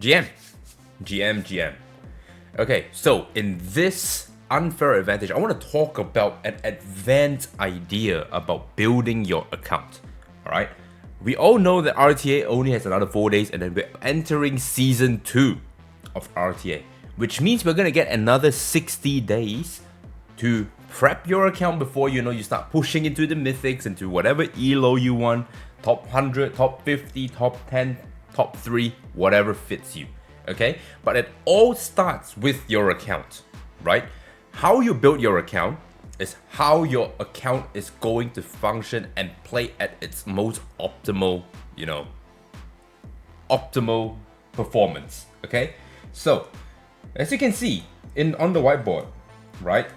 GM. GM. Okay, so in this unfair advantage, I want to talk about an advanced idea about building your account. Alright? We all know that RTA only has another 4 days, and then we're entering season 2 of RTA, which means we're gonna get another 60 days to prep your account before you start pushing into the mythics, into whatever elo you want, top 100, top 50, top 10, top 3, whatever fits you. Okay? But it all starts with your account, right? How you build your account is how your account is going to function and play at its most optimal, optimal performance. Okay? So, as you can see on the whiteboard, right?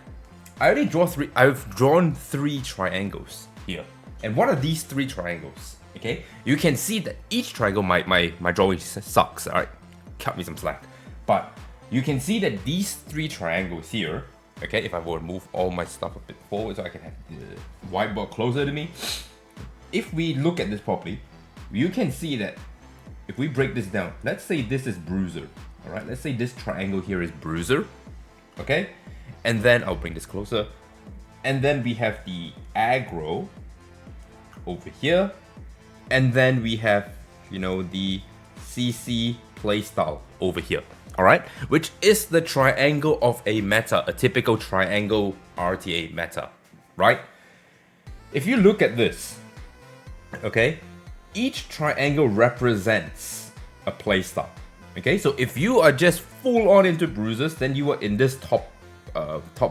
I've drawn 3 triangles here. And what are these 3 triangles? Okay? You can see that each triangle, my drawing sucks, alright? Cut me some slack. But you can see that these 3 triangles here, okay, if I were to move all my stuff a bit forward so I can have the whiteboard closer to me. If we look at this properly, you can see that if we break this down, let's say this is Bruiser, alright? Let's say this triangle here is Bruiser, okay? And then I'll bring this closer. And then we have the aggro over here. And then we have, the CC playstyle over here. Alright, which is the triangle of a meta, a typical triangle RTA meta, right? If you look at this, okay, each triangle represents a playstyle. Okay, so if you are just full on into bruisers, then you are in this top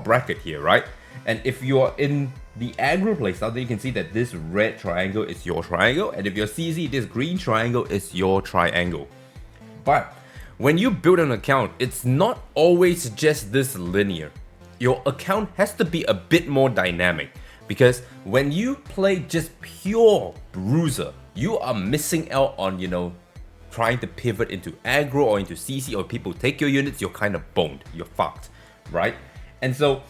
bracket here, right? And if you are in the aggro playstyle, then you can see that this red triangle is your triangle, and if you're CZ, this green triangle is your triangle. But when you build an account, it's not always just this linear. Your account has to be a bit more dynamic, because when you play just pure bruiser, you are missing out on, trying to pivot into aggro or into CC, or people take your units, you're kind of boned, you're fucked, right? And so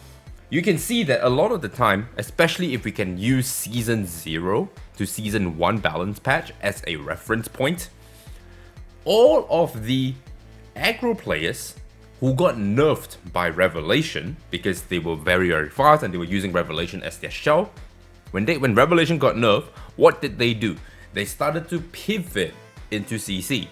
you can see that a lot of the time, especially if we can use season 0 to season 1 balance patch as a reference point, all of the aggro players who got nerfed by Revelation because they were very, very fast and they were using Revelation as their shell, when Revelation got nerfed, what did they do? They started to pivot into CC,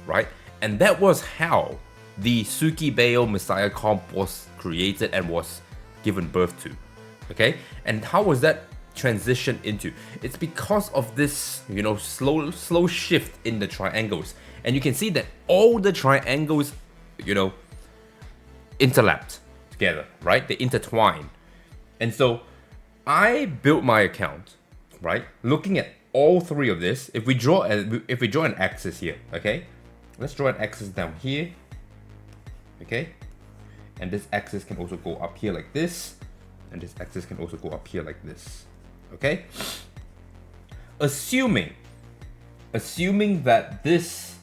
right? And that was how the Suki Bayo Messiah comp was created and was given birth to, okay? And how was that transition into? It's because of this, slow shift in the triangles. And you can see that all the triangles, interlapped together, right? They intertwine. And so I built my account, right? Looking at all 3 of this, if we draw an axis here, okay? Let's draw an axis down here, okay? And this axis can also go up here like this, and this axis can also go up here like this, okay? Assuming that this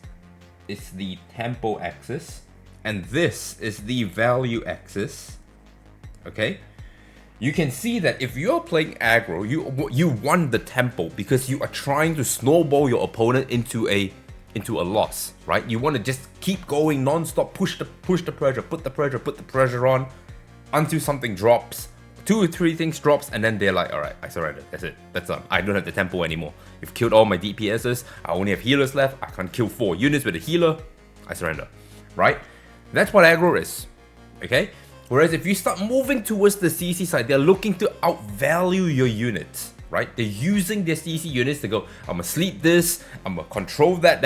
is the tempo axis and this is the value axis, okay? You can see that if you're playing aggro, you want the tempo because you are trying to snowball your opponent into a loss, right? You want to just keep going non-stop, push the pressure, put the pressure on until something drops, 2 or 3 things drops, and then they're like, all right, I surrender. That's it. That's done. I don't have the tempo anymore. You've killed all my DPSs. I only have healers left. I can't kill 4 units with a healer. I surrender, right? That's what aggro is, okay? Whereas if you start moving towards the CC side, they're looking to outvalue your units, right? They're using their CC units to go, I'm gonna sleep this, I'm gonna control that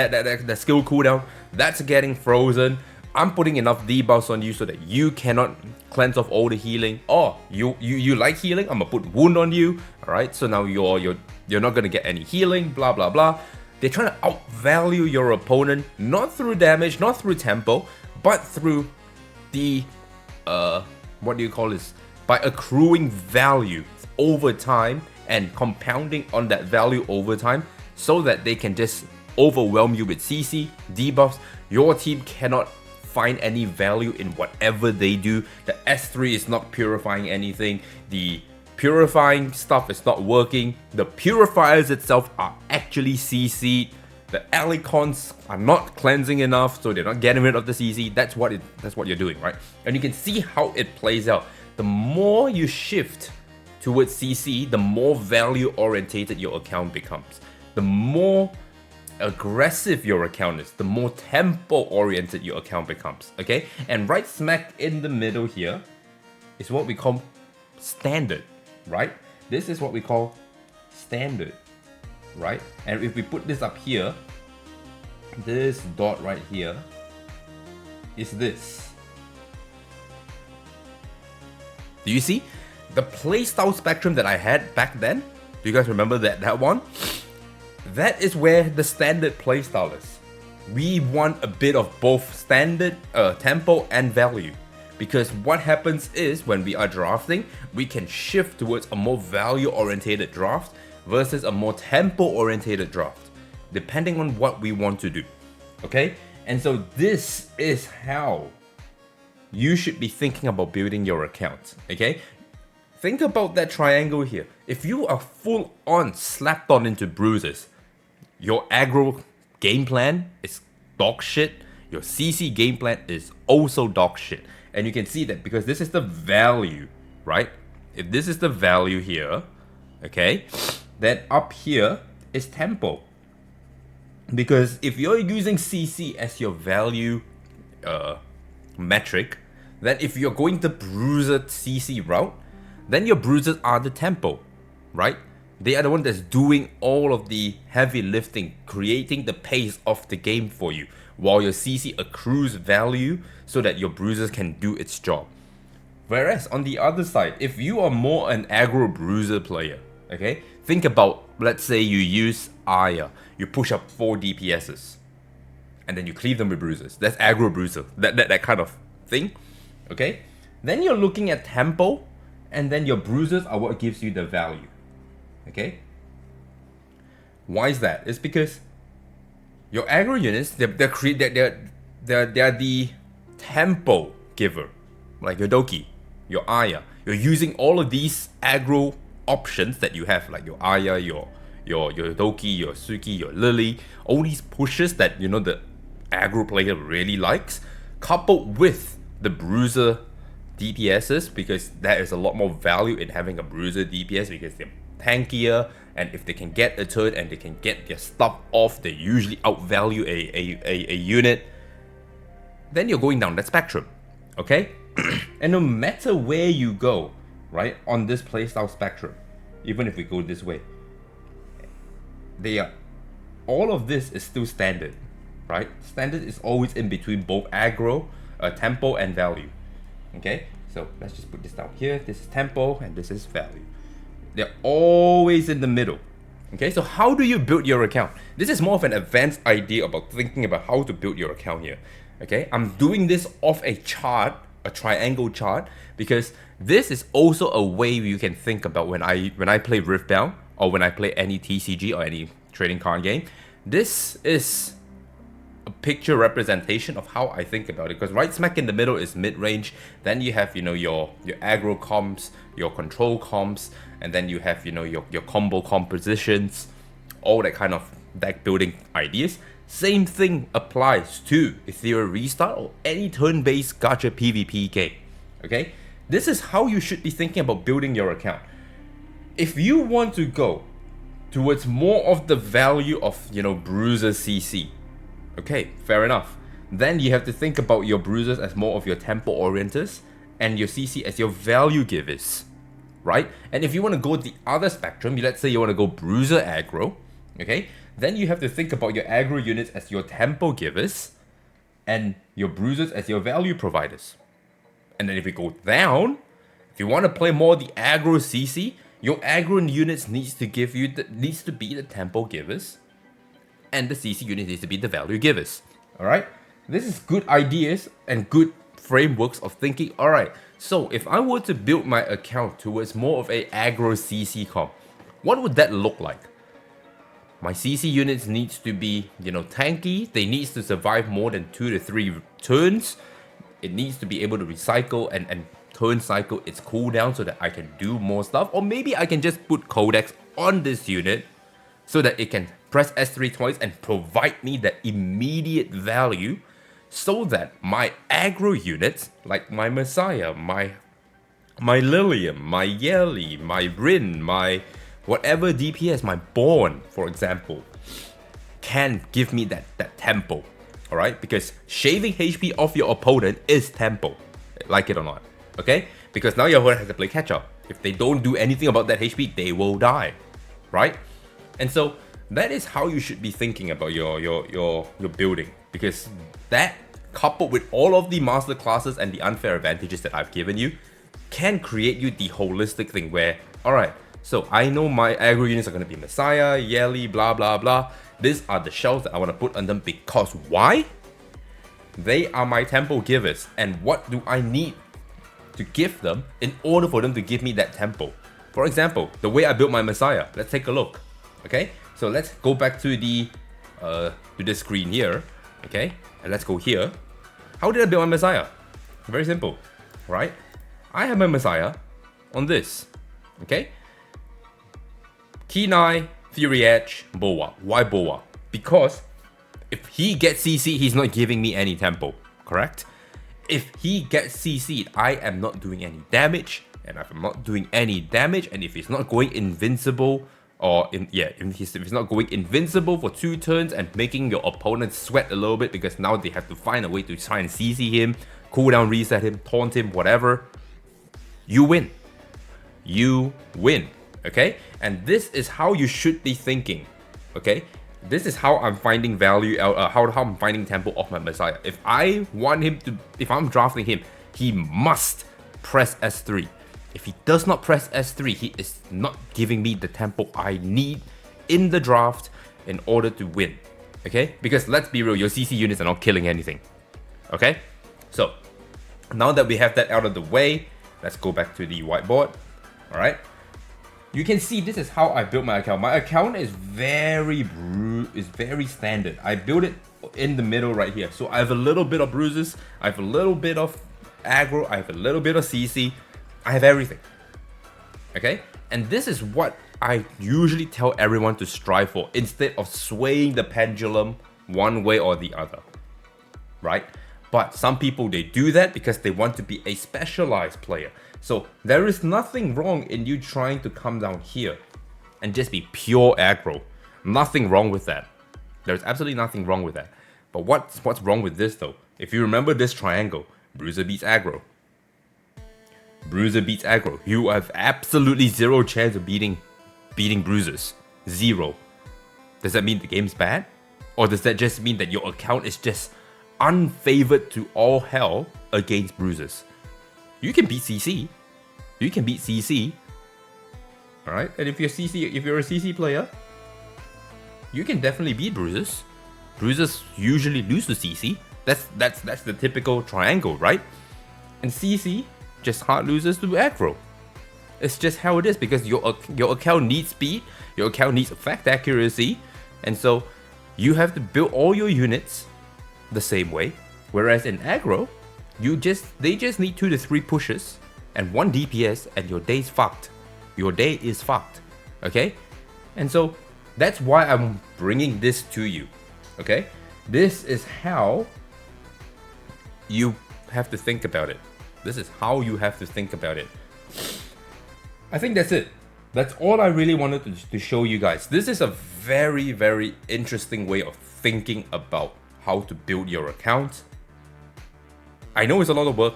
skill cooldown, that's getting frozen, I'm putting enough debuffs on you so that you cannot cleanse off all the healing. Oh, you like healing? I'm gonna put wound on you, alright? So now you're not gonna get any healing, blah blah blah. They're trying to outvalue your opponent, not through damage, not through tempo, but through the what do you call this? By accruing value over time and compounding on that value over time so that they can just overwhelm you with CC, debuffs. Your team cannot find any value in whatever they do. The S3 is not purifying anything. The purifying stuff is not working. The purifiers itself are actually CC'd. The alicons are not cleansing enough, so they're not getting rid of the CC. That's what you're doing, right? And you can see how it plays out. The more you shift towards CC, the more value orientated your account becomes. The more aggressive your account is, the more tempo oriented your account becomes. Okay, and right smack in the middle here is what we call standard, right? This is what we call standard, right? And if we put this up here, this dot right here is this. Do you see the playstyle spectrum that I had back then? Do you guys remember that one? That is where the standard playstyle is. We want a bit of both standard, tempo and value. Because what happens is when we are drafting, we can shift towards a more value-orientated draft versus a more tempo-orientated draft, depending on what we want to do. Okay? And so this is how you should be thinking about building your account. Okay? Think about that triangle here. If you are full on slapped on into bruises, your aggro game plan is dog shit. Your CC game plan is also dog shit. And you can see that because this is the value, right? If this is the value here, okay, then up here is tempo. Because if you're using CC as your value metric, then if you're going the bruiser CC route, then your bruisers are the tempo, right? They are the one that's doing all of the heavy lifting, creating the pace of the game for you, while your CC accrues value so that your bruisers can do its job. Whereas on the other side, if you are more an aggro bruiser player, okay, think about, let's say you use Aya, you push up 4 DPSs, and then you cleave them with bruisers. That's aggro bruiser, that kind of thing, okay? Then you're looking at tempo, and then your bruisers are what gives you the value, okay? Why is that? It's because your aggro units, they're the tempo giver, like your Doki, your Aya. You're using all of these aggro options that you have, like your Aya, your Doki, your Suki, your Lily, all these pushes that you know the aggro player really likes, coupled with the bruiser DPSs, because there is a lot more value in having a bruiser DPS because they're tankier, and if they can get a turn and they can get their stuff off, they usually outvalue a unit. Then you're going down that spectrum, okay? And no matter where you go, right, on this playstyle spectrum, even if we go this way, all of this is still standard, right? Standard is always in between both aggro, tempo, and value. Okay, so let's just put this down here. This is tempo and this is value. They're always in the middle. Okay, so how do you build your account? This is more of an advanced idea about thinking about how to build your account here. Okay, I'm doing this off a chart, a triangle chart, because this is also a way you can think about when I play Riftbound or when I play any TCG or any trading card game. This is a picture representation of how I think about it, because right smack in the middle is mid-range, then you have, you know, your aggro comps, your control comps, and then you have, you know, your combo compositions, all that kind of deck building ideas. Same thing applies to Etheria Restart or any turn-based gacha PvP game. Okay, this is how you should be thinking about building your account. If you want to go towards more of the value of, you know, bruiser CC, okay, fair enough. Then you have to think about your bruisers as more of your tempo orienters and your CC as your value givers, right? And if you want to go the other spectrum, let's say you want to go bruiser aggro, okay, then you have to think about your aggro units as your tempo givers and your bruisers as your value providers. And then if we go down, if you want to play more the aggro CC, your aggro units needs to be the tempo givers, and the CC unit needs to be the value givers. Alright? This is good ideas and good frameworks of thinking. Alright, so if I were to build my account towards more of a aggro CC comp, what would that look like? My CC units needs to be, you know, tanky. They needs to survive more than 2 to 3 turns. It needs to be able to recycle and turn cycle its cooldown so that I can do more stuff. Or maybe I can just put codex on this unit so that it can press S3 twice and provide me that immediate value so that my aggro units, like my Messiah, my Lilium, my Yeli, my Rin, my whatever DPS, my Born, for example, can give me that tempo, alright? Because shaving HP off your opponent is tempo, like it or not, okay? Because now your opponent has to play catch up. If they don't do anything about that HP, they will die, right? And so that is how you should be thinking about your building, because that, coupled with all of the master classes and the unfair advantages that I've given you, can create you the holistic thing where, alright, so I know my aggro units are going to be Messiah, Yeli, blah blah blah. These are the shells that I want to put on them because why? They are my tempo givers, and what do I need to give them in order for them to give me that tempo? For example, the way I built my Messiah. Let's take a look. Okay, so let's go back to the screen here. Okay, and let's go here. How did I build my Messiah? Very simple, right? I have my Messiah on this. Okay, Key 9, Fury Edge, Boa. Why Boa? Because if he gets CC, he's not giving me any tempo, correct? If he gets CC'd, I am not doing any damage, and if I'm not doing any damage, and if he's not going invincible, or if he's not going invincible for 2 turns and making your opponent sweat a little bit because now they have to find a way to try and CC him, cooldown reset him, taunt him, whatever, you win. You win, okay? And this is how you should be thinking, okay? This is how I'm finding value out, how I'm finding tempo off my Messiah. If I want him to, if I'm drafting him, he must press S3. If he does not press S3, he is not giving me the tempo I need in the draft in order to win, okay? Because let's be real, your CC units are not killing anything, okay? So, now that we have that out of the way, let's go back to the whiteboard, alright? You can see this is how I built my account. My account is very standard. I built it in the middle right here. So I have a little bit of bruises, I have a little bit of aggro, I have a little bit of CC, I have everything. Okay? And this is what I usually tell everyone to strive for instead of swaying the pendulum one way or the other. Right? But some people, they do that because they want to be a specialized player. So there is nothing wrong in you trying to come down here and just be pure aggro. Nothing wrong with that. There's absolutely nothing wrong with that. But what's wrong with this though? If you remember this triangle, Bruiser beats aggro. Bruiser beats aggro. You have absolutely zero chance of beating Bruisers. Zero. Does that mean the game's bad? Or does that just mean that your account is just unfavored to all hell against Bruisers? You can beat CC. You can beat CC. Alright? And if you're a CC player, you can definitely beat Bruisers. Bruisers usually lose to CC. That's the typical triangle, right? And CC just hard loses to aggro. It's just how it is because your account needs speed, your account needs effect accuracy, and so you have to build all your units the same way. Whereas in aggro, they just need 2 to 3 pushes and 1 DPS and your day's fucked. Your day is fucked. Okay? And so that's why I'm bringing this to you. Okay? This is how you have to think about it. This is how you have to think about it. I think that's it. That's all I really wanted to show you guys. This is a very, very interesting way of thinking about how to build your account. I know it's a lot of work.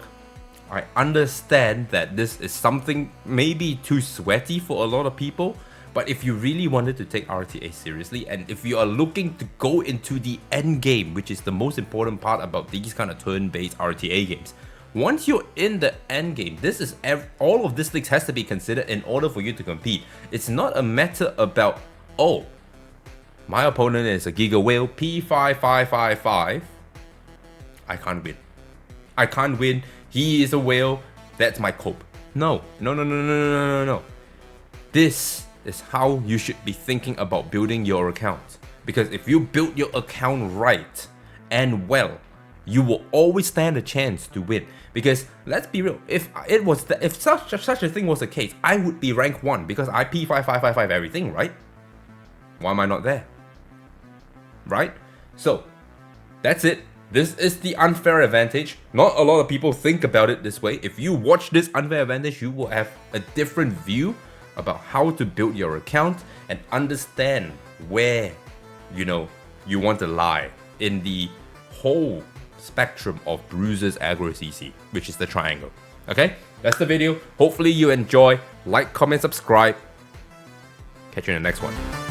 I understand that this is something maybe too sweaty for a lot of people, but if you really wanted to take RTA seriously, and if you are looking to go into the end game, which is the most important part about these kind of turn-based RTA games, once you're in the end game, this is all of these things has to be considered in order for you to compete. It's not a matter about, oh, my opponent is a Giga Whale P5555. I can't win. I can't win. He is a whale. That's my cope. No. This is how you should be thinking about building your account. Because if you build your account right and well, you will always stand a chance to win. Because let's be real, if such a thing was the case, I would be rank 1 because I P5555 everything, right? Why am I not there? right? So that's it. This is the unfair advantage. Not a lot of people think about it this way. If you watch this unfair advantage, you will have a different view about how to build your account and understand where, you want to lie in the whole spectrum of Bruiser's aggro CC, which is the triangle. Okay, that's the video. Hopefully you enjoy. Like, comment, subscribe. Catch you in the next one.